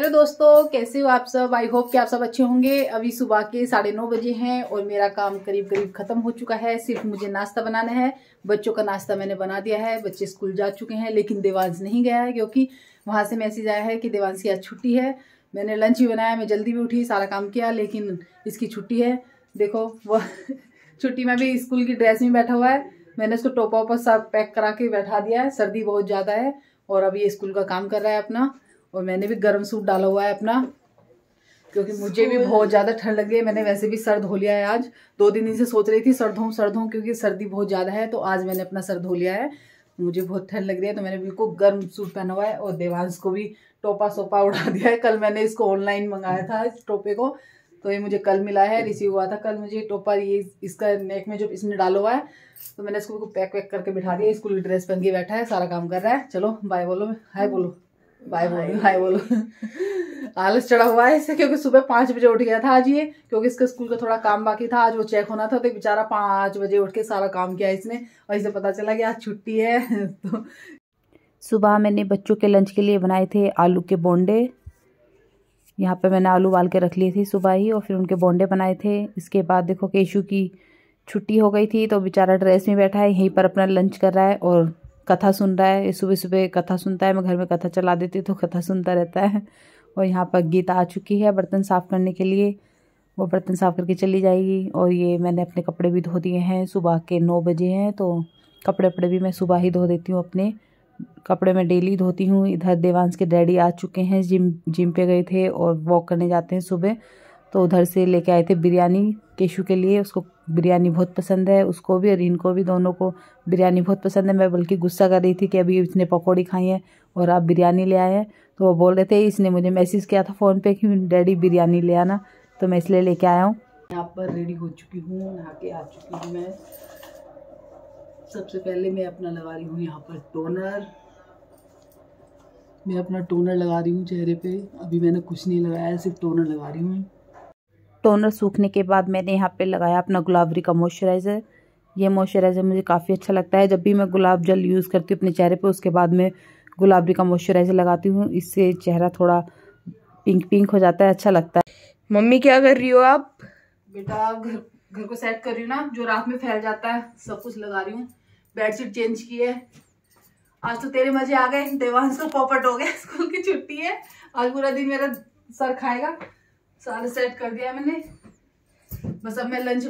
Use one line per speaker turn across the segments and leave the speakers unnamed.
Hello दोस्तों, कैसे हो आप सब। आई होप कि आप सब अच्छे होंगे। अभी सुबह के 9:30 बजे हैं और मेरा काम करीब करीब खत्म हो चुका है। सिर्फ मुझे नाश्ता बनाना है। बच्चों का नाश्ता मैंने बना दिया है। बच्चे स्कूल जा चुके हैं, लेकिन देवांश नहीं गया है क्योंकि वहां से मैसेज आया है कि देवांश की आज छुट्टी है। मैंने लंच भी बनाया, मैं जल्दी भी उठी, सारा काम किया, लेकिन इसकी छुट्टी है। देखो वो छुट्टी में भी स्कूल की ड्रेस में बैठा हुआ है। मैंने उसको टोपा ओपा सब पैक करा के बैठा दिया है। सर्दी बहुत ज्यादा है और अब ये स्कूल का काम कर रहा है अपना। और मैंने भी गर्म सूट डाला हुआ है अपना, क्योंकि मुझे भी बहुत ज्यादा ठंड लग रही है। मैंने वैसे भी सर धो लिया है आज। 2 दिन से सोच रही थी सर धोऊं क्योंकि सर्दी बहुत ज्यादा है। तो आज मैंने अपना सर धो लिया है। मुझे बहुत ठंड लग रही है तो मैंने बिल्कुल गर्म सूट पहना हुआ है। और देवांश को भी टोपा सोपा उड़ा दिया है। कल मैंने इसको ऑनलाइन मंगाया था इस टोपे को, तो ये मुझे कल मिला है, रिसीव हुआ था कल मुझे टोपा। ये इसका नेक में जो इसने डाला हुआ है, तो मैंने इसको पैक वैक करके बिठा दिया। स्कूल की ड्रेस पहन के बैठा है, सारा काम कर रहा है। चलो बाय बोलो, हाय बोलो, बाय बोलो, हाय बोलो। आलस चढ़ा हुआ है इसे, क्योंकि सुबह 5 बजे उठ गया था आज ये, क्योंकि इसका स्कूल का थोड़ा काम बाकी था। आज वो चेक होना था, तो बेचारा 5 बजे उठ के सारा काम किया इसने। और इसे पता चला कि आज छुट्टी है। तो
सुबह मैंने बच्चों के लंच के लिए बनाए थे आलू के बोंडे। यहाँ पे मैंने आलू उबाल के रख लिए थे सुबह ही, और फिर उनके बोंडे बनाए थे। इसके बाद देखो केशु की छुट्टी हो गई थी, तो बेचारा ड्रेस में बैठा है, यहीं पर अपना लंच कर रहा है और कथा सुन रहा है। सुबह सुबह कथा सुनता है, मैं घर में कथा चला देती तो कथा सुनता रहता है। और यहाँ पर गीता आ चुकी है बर्तन साफ़ करने के लिए, वो बर्तन साफ़ करके चली जाएगी। और ये मैंने अपने कपड़े भी धो दिए हैं। सुबह के 9 बजे हैं, तो कपड़े भी मैं सुबह ही धो देती हूँ। अपने कपड़े मैं डेली धोती हूँ। इधर देवांश के डैडी आ चुके हैं, जिम पे गए थे और वॉक करने जाते हैं सुबह, तो उधर से लेके आए थे बिरयानी केशु के लिए। उसको बिरयानी बहुत पसंद है, उसको भी और इनको भी, दोनों को बिरयानी बहुत पसंद है। मैं बल्कि गुस्सा कर रही थी कि अभी इसने पकौड़ी खाई है और आप बिरयानी ले आए हैं। तो वो बोल रहे थे, इसने मुझे मैसेज किया था फ़ोन पे कि डैडी बिरयानी ले आना, तो मैं इसलिए लेके आया हूँ।
यहाँ पर रेडी हो चुकी हूँ, नहा के आ चुकी हूँ मैं। सबसे पहले मैं अपना लगा रही हूँ यहाँ पर टोनर। मैं अपना टोनर लगा रही हूँ चेहरे पे। अभी मैंने कुछ नहीं लगाया, सिर्फ टोनर लगा रही हूँ।
टोनर सूखने के बाद मैंने यहाँ पे लगाया अपना गुलाबरी का मॉइस्चराइज़र। ये मॉइस्चराइज़र मुझे काफ़ी अच्छा लगता है। जब भी मैं गुलाब जल यूज़ करती हूँ अपने चेहरे पे, उसके बाद मैं गुलाबरी का मॉइस्चराइज़र लगाती हूँ। इससे चेहरा थोड़ा पिंक पिंक हो जाता है, अच्छा लगता है।
मम्मी क्या कर रही हो आप? बेटा घर को सेट कर रही हूँ ना, जो रात में फैल जाता है, सब कुछ लगा रही हूँ। बेडशीट चेंज की है। आज तो तेरे मजे आ गए, देवांश को पॉपट हो गया, स्कूल की छुट्टी है। आज पूरा दिन मेरा सर खाएगा। सारा सेट कर दिया मैंने। बस अब मैं लंच तो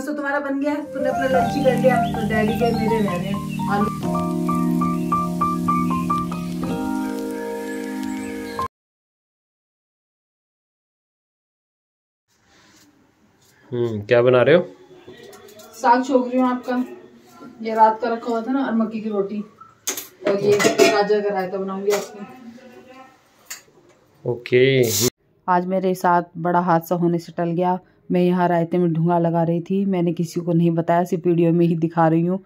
तुम्हारा बन गया, तूने अपना लंच ही कर लिया। तो डैडी के मेरे रह रहे हैं आलू।
क्या बना रहे हो?
साग छोक रही हूँ आपका। ये रात का रखा हुआ था ना, और मक्की की रोटी, और ये गाजर का रायता बनाऊंगी आपको।
ओके।
आज मेरे साथ बड़ा हादसा होने से टल गया। मैं यहाँ रायते में ढूंगा लगा रही थी, मैंने किसी को नहीं बताया, सिर्फ वीडियो में ही दिखा रही हूँ।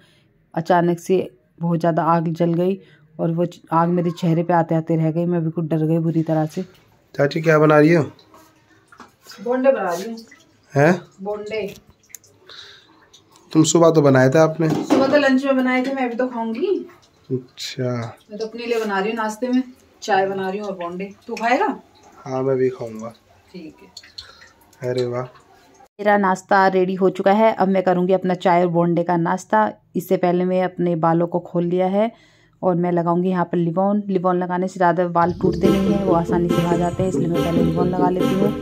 अचानक से बहुत ज़्यादा आग जल गई और वो आग मेरे चेहरे पे आते आते रह गई। मैं बिल्कुल डर गई बुरी तरह से।
चाची क्या बना रही हो?
बोंडे बना रही हूँ।
हैं?
बोंडे।
तुम सुबह तो बनाए थे आपने।
सुबह तो लंच में बनाए थे, मैं भी तो खाऊंगी।
अच्छा।
मैं तो अपने लिए बना रही हूँ, नाश्ते में चाय बना रही हूँ और बोंडे। तू खाएगा?
हाँ मैं भी खाऊंगा।
ठीक है।
अरे वाह।
मेरा नाश्ता रेडी हो चुका है। अब मैं करूँगी अपना चाय और बोंडे का नाश्ता। इससे पहले मैं अपने बालों को खोल लिया है और मैं लगाऊंगी यहाँ पर लिबॉन। लिबॉन लगाने से ज़्यादा बाल टूटते नहीं हैं, वो आसानी से आ जाते हैं, इसलिए मैं पहले लिबॉन लगा लेती हूँ।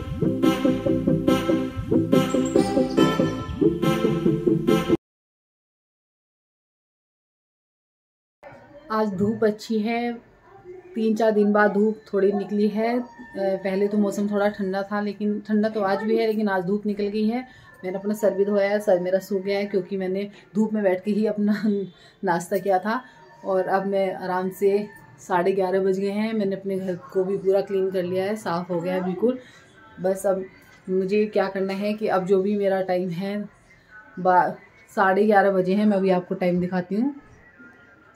आज धूप अच्छी है, 3-4 दिन बाद धूप थोड़ी निकली है। पहले तो मौसम थोड़ा ठंडा था, लेकिन ठंडा तो आज भी है, लेकिन आज धूप निकल गई है। मैंने अपना सर भी धोया है, सर मेरा सूख गया है, क्योंकि मैंने धूप में बैठ के ही अपना नाश्ता किया था। और अब मैं आराम से 11:30 बज गए हैं। मैंने अपने घर को भी पूरा क्लीन कर लिया है, साफ़ हो गया है बिल्कुल। बस अब मुझे क्या करना है कि अब जो भी मेरा टाइम है 11:30 बजे हैं। मैं अभी आपको टाइम दिखाती हूँ।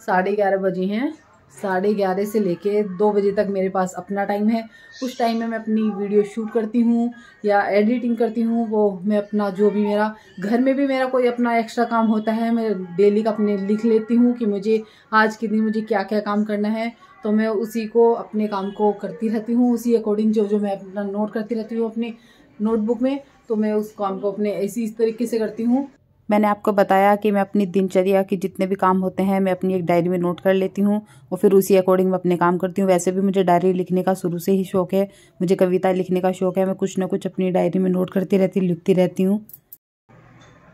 11:30 बजे हैं 11:30 से लेके 2 बजे तक मेरे पास अपना टाइम है। उस टाइम में मैं अपनी वीडियो शूट करती हूँ या एडिटिंग करती हूँ। वो मैं अपना जो भी मेरा घर में भी मेरा कोई अपना एक्स्ट्रा काम होता है, मैं डेली का अपने लिख लेती हूँ कि मुझे आज के दिन मुझे क्या क्या काम करना है। तो मैं उसी को अपने काम को करती रहती हूँ, उसी अकॉर्डिंग जो मैं अपना नोट करती रहती हूँ अपनी नोटबुक में। तो मैं उस काम को अपने इस तरीके से करती हूँ।
मैंने आपको बताया कि मैं अपनी दिनचर्या के जितने भी काम होते हैं मैं अपनी एक डायरी में नोट कर लेती हूँ और फिर उसी अकॉर्डिंग मैं अपने काम करती हूँ। वैसे भी मुझे डायरी लिखने का शुरू से ही शौक है, मुझे कविता लिखने का शौक है। मैं कुछ ना कुछ अपनी डायरी में नोट करती रहती, लिखती रहती हूँ।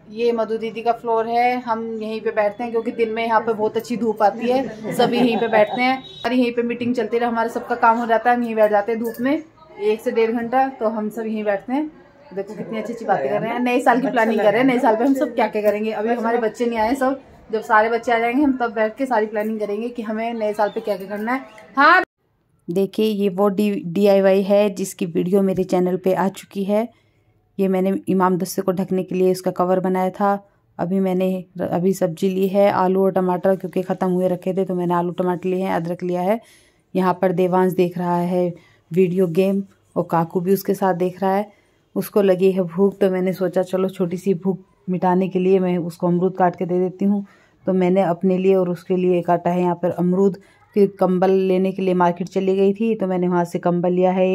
ये मधु दीदी का फ्लोर है, हम यहीं पे बैठते हैं क्योंकि दिन में यहाँ पे बहुत अच्छी धूप आती है। सब यहीं पे बैठते हैं और यहीं पे मीटिंग चलती रहे, हमारा सबका काम हो जाता है, हम यहीं बैठ जाते हैं धूप में 1 से 1.5 घंटा। तो हम सब यहीं बैठते हैं। देखो कितनी अच्छी अच्छी बातें कर रहे हैं, नए साल की प्लानिंग कर रहे हैं, नए साल पे हम सब क्या क्या करेंगे। अभी हमारे बच्चे नहीं आए, सब जब सारे बच्चे आ जाएंगे हम तब बैठ के सारी प्लानिंग करेंगे कि हमें नए साल पे क्या क्या करना है। हाँ
देखिए ये वो DIY है जिसकी वीडियो मेरे चैनल पे आ चुकी है। ये मैंने इमाम दस्ते को ढकने के लिए इसका कवर बनाया था। अभी सब्जी ली है, आलू और टमाटर, क्योंकि ख़त्म हुए रखे थे तो मैंने आलू टमाटर लिए हैं, अदरक लिया है। यहाँ पर देवांश देख रहा है वीडियो गेम और काकू भी उसके साथ देख रहा है। उसको लगी है भूख तो मैंने सोचा चलो छोटी सी भूख मिटाने के लिए मैं उसको अमरूद काट के दे देती हूँ। तो मैंने अपने लिए और उसके लिए काटा है यहाँ पर अमरूद। फिर कंबल लेने के लिए मार्केट चली गई थी तो मैंने वहाँ से कंबल लिया है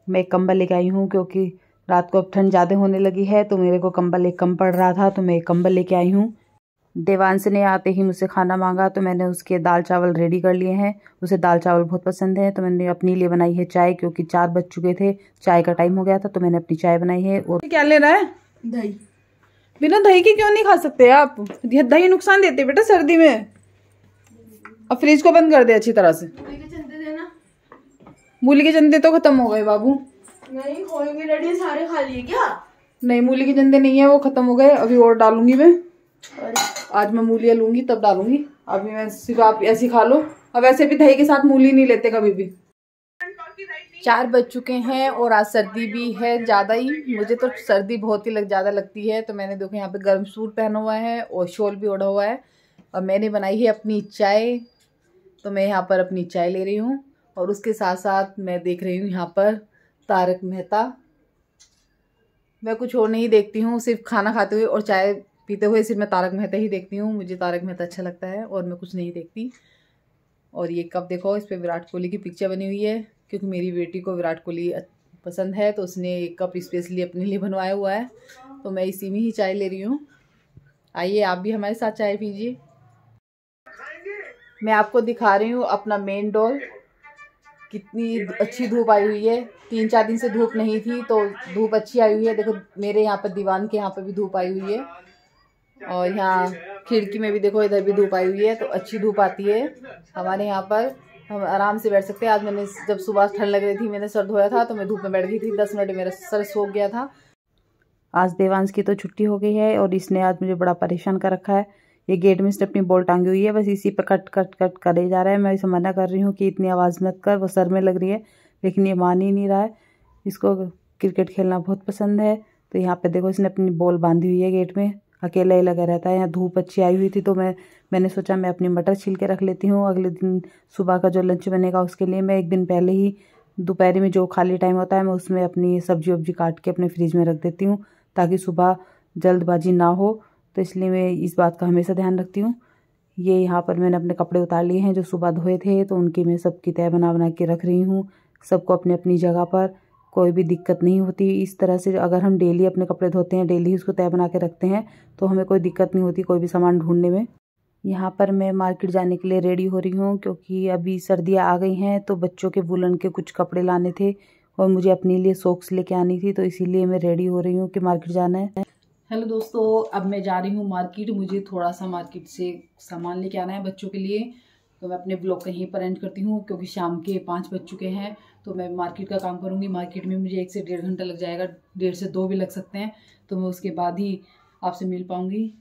मैं एक कंबल लेके आई हूँ क्योंकि रात को अब ठंड ज़्यादा होने लगी है तो मेरे को कंबल एक कम पड़ रहा था तो मैं एक कंबल लेके आई हूँ। देवांश ने आते ही मुझसे खाना मांगा तो मैंने उसके दाल चावल रेडी कर लिए हैं। उसे दाल चावल बहुत पसंद है तो मैंने अपने लिए बनाई है चाय, क्योंकि 4 बज चुके थे, चाय का टाइम हो गया था तो मैंने अपनी चाय बनाई है। और
क्या ले रहा है?
दही।
बिना दही के क्यों नहीं खा सकते आप? दही नुकसान देते बेटा सर्दी में। अब फ्रिज को बंद कर दे अच्छी तरह से। मूली के चंदे तो खत्म हो गए बाबू।
नहीं खोएंगे डैडी, सारे खा लिए क्या?
नहीं मूली के चंदे नहीं है, वो खत्म हो गए। अभी और डालूंगी मैं, आज मैं मूलियाँ लूंगी तब डालूंगी। अभी मैं सिर्फ आप ऐसी खा लो। अब वैसे भी दही के साथ मूली नहीं लेते कभी भी। 4 बज चुके हैं और आज सर्दी भी है ज़्यादा ही। मुझे तो सर्दी बहुत ही ज़्यादा लगती है। तो मैंने देखो यहाँ पे गर्म सूट पहना हुआ है और शॉल भी ओढ़ा हुआ है और मैंने बनाई है अपनी चाय। तो मैं यहाँ पर अपनी चाय ले रही हूँ और उसके साथ साथ मैं देख रही हूँ यहाँ पर तारक मेहता। मैं कुछ और नहीं देखती हूँ, सिर्फ खाना खाते हुए और चाय पीते हुए सिर्फ मैं तारक मेहता ही देखती हूँ। मुझे तारक मेहता अच्छा लगता है और मैं कुछ नहीं देखती। और ये कप देखो, इस पर विराट कोहली की पिक्चर बनी हुई है क्योंकि मेरी बेटी को विराट कोहली पसंद है तो उसने एक कप स्पेशली अपने लिए बनवाया हुआ है। तो मैं इसी में ही चाय ले रही हूँ। आइए आप भी हमारे साथ चाय पीजिए। मैं आपको दिखा रही हूँ अपना मेन डोर। कितनी अच्छी धूप आई हुई है, 3-4 दिन से धूप नहीं थी तो धूप अच्छी आई हुई है। देखो मेरे यहाँ पर दीवान के यहाँ पर भी धूप आई हुई है और यहाँ खिड़की में भी देखो इधर भी धूप आई हुई है। तो अच्छी धूप आती है हमारे यहाँ पर, हम आराम से बैठ सकते हैं। आज मैंने जब सुबह ठंड लग रही थी मैंने सर धोया था तो मैं धूप में बैठ गई थी, 10 मिनट मेरा सर सूख गया था।
आज देवांश की तो छुट्टी हो गई है और इसने आज मुझे बड़ा परेशान कर रखा है। ये गेट में इसने अपनी बॉल टांगी हुई है, बस इसी पर कट कट कट करे जा रहा है। मैं इसे मना कर रही हूँ कि इतनी आवाज़ मत कर, वो सर में लग रही है, लेकिन ये मान ही नहीं रहा है। इसको क्रिकेट खेलना बहुत पसंद है। तो यहाँ पे देखो इसने अपनी बॉल बांधी हुई है गेट में, अकेला ही लगा रहता है। यहाँ धूप अच्छी आई हुई थी तो मैंने सोचा मैं अपनी मटर छील के रख लेती हूँ। अगले दिन सुबह का जो लंच बनेगा उसके लिए मैं एक दिन पहले ही दोपहर में जो खाली टाइम होता है मैं उसमें अपनी सब्जी वब्जी काट के अपने फ्रिज में रख देती हूँ ताकि सुबह जल्दबाजी ना हो। तो इसलिए मैं इस बात का हमेशा ध्यान रखती हूँ। ये यहाँ पर मैंने अपने कपड़े उतार लिए हैं जो सुबह धोए थे तो उनकी मैं सबकी तह बना के रख रही हूँ, सबको अपनी अपनी जगह पर। कोई भी दिक्कत नहीं होती इस तरह से। अगर हम डेली अपने कपड़े धोते हैं, डेली उसको तह बना के रखते हैं तो हमें कोई दिक्कत नहीं होती कोई भी सामान ढूंढने में। यहाँ पर मैं मार्केट जाने के लिए रेडी हो रही हूँ क्योंकि अभी सर्दियाँ आ गई हैं तो बच्चों के वुलन के कुछ कपड़े लाने थे और मुझे अपने लिए सॉक्स लेके आनी थी, तो इसीलिए मैं रेडी हो रही हूँ कि मार्केट जाना है।
हेलो दोस्तों, अब मैं जा रही हूँ मार्केट। मुझे थोड़ा सा मार्केट से सामान लेके आना है बच्चों के लिए। तो मैं अपने ब्लॉग कहीं पर एंड करती हूँ क्योंकि शाम के 5 बज चुके हैं। तो मैं मार्केट का काम करूँगी। मार्केट में मुझे 1 से 1.5 घंटा लग जाएगा, 1.5 से 2 भी लग सकते हैं। तो मैं उसके बाद ही आपसे मिल पाऊँगी।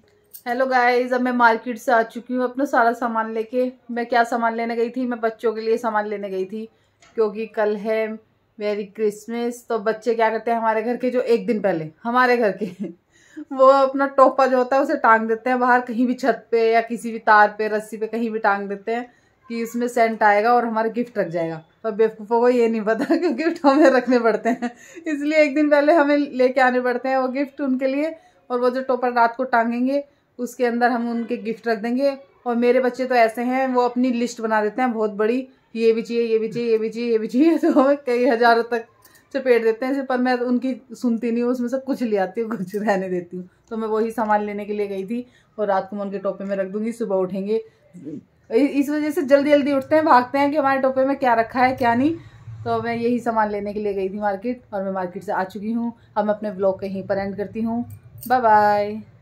हेलो गाइज, अब मैं मार्केट से आ चुकी हूँ अपना सारा सामान लेके। मैं क्या सामान लेने गई थी? मैं बच्चों के लिए सामान लेने गई थी क्योंकि कल है मेरी क्रिसमस। तो बच्चे क्या करते हैं हमारे घर के, जो एक दिन पहले हमारे घर के वो अपना टोपा जो होता है उसे टांग देते हैं बाहर कहीं भी, छत पे या किसी भी तार पे, रस्सी पे, कहीं भी टांग देते हैं। कि उसमें सेंट आएगा और हमारा गिफ्ट रख जाएगा, पर बेवकूफ़ों को ये नहीं पता कि गिफ्ट हमें रखने पड़ते हैं, इसलिए एक दिन पहले हमें लेके आने पड़ते हैं वो गिफ्ट उनके लिए। और वो जो टोपर रात को टांगेंगे उसके अंदर हम उनके गिफ्ट रख देंगे। और मेरे बच्चे तो ऐसे हैं, वो अपनी लिस्ट बना देते हैं बहुत बड़ी, ये भी चाहिए, ये भी चाहिए, ये भी चाहिए, ये भी चाहिए, तो हमें कई हज़ारों तक चपेट देते हैं। पर मैं उनकी सुनती नहीं हूँ, उसमें से कुछ ले आती हूँ, कुछ रहने देती हूँ। तो मैं वही सामान लेने के लिए गई थी और रात को मैं उनके टोपे में रख दूंगी, सुबह उठेंगे। इस वजह से जल्दी जल्दी उठते हैं, भागते हैं कि हमारे टोपे में क्या रखा है क्या नहीं। तो मैं यही सामान लेने के लिए गई थी मार्केट, और मैं मार्केट से आ चुकी हूँ। अब मैं अपने ब्लॉग कहीं पर एंड करती हूँ। Bye bye.